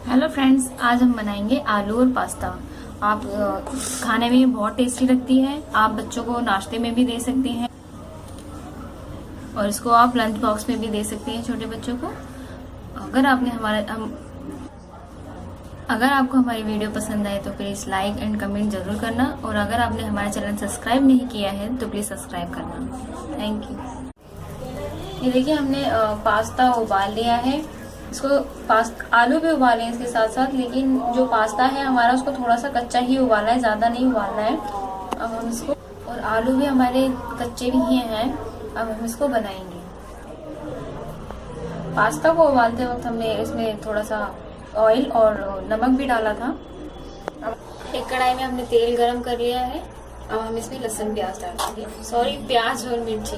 Hello friends, आज हम बनाएंगे आलू और पास्ता। आप खाने में बहुत टेस्टी लगती है। आप बच्चों को नाश्ते में भी दे सकते हैं और इसको आप लंच बॉक्स में भी दे सकते हैं छोटे बच्चों को। अगर आपको हमारी वीडियो पसंद आए तो प्लीज लाइक एंड कमेंट जरूर करना, और अगर आपने हमारा चैनल सब्सक्राइब नहीं किया है तो प्लीज सब्सक्राइब करना। Thank you. ये देखिए, हमने पास्ता उबाल लिया है। इसको आलू भी उबाले हैं इसके साथ साथ, लेकिन जो पास्ता है हमारा उसको थोड़ा सा कच्चा ही उबाला है, ज्यादा नहीं उबालना है। अब हम इसको, और आलू भी हमारे कच्चे भी ही हैं। अब हम इसको बनाएंगे। पास्ता को उबालते वक्त हमने इसमें थोड़ा सा ऑयल और नमक भी डाला था। अब एक कढ़ाई में हमने तेल गरम कर लिया है। अब हम इसमें लहसुन प्याज डालेंगे, सॉरी प्याज और मिर्ची।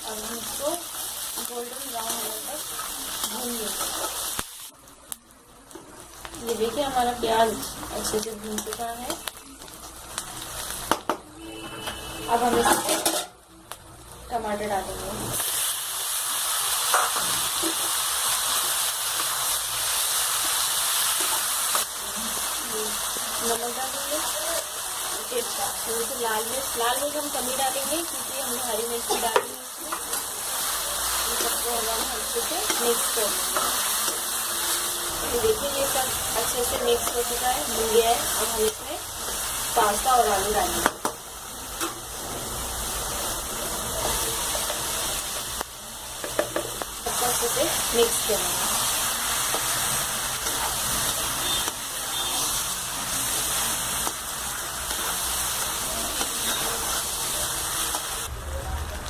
अब हम इसको गोल्डन ब्राउन होने तक भून लेंगे। ये देखिए, हमारा प्याज अच्छे से भून चुका है। अब हम इसमें टमाटर डालेंगे। नमक डालेंगे। थोड़ी सी लाल मिर्च हम कमी डालेंगे क्योंकि हमने हरी मिर्ची डाली है इसमें। इन सबको हम अच्छे से मिक्स कर लेंगे। तो देखिए, ये सब अच्छे से मिक्स हो चुका है, भून गया है। अब हम इसमें पास्ता और आलू डालेंगे। अच्छे से मिक्स करेंगे।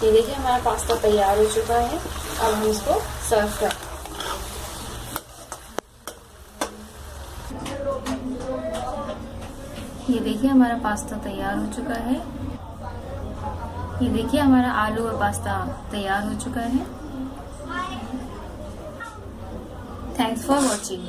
ये देखिए, हमारा पास्ता तैयार हो चुका है। अब हम इसको सर्व करें। ये देखिए, हमारा पास्ता तैयार हो चुका है। ये देखिए, हमारा आलू और पास्ता तैयार हो चुका है। Thanks for watching.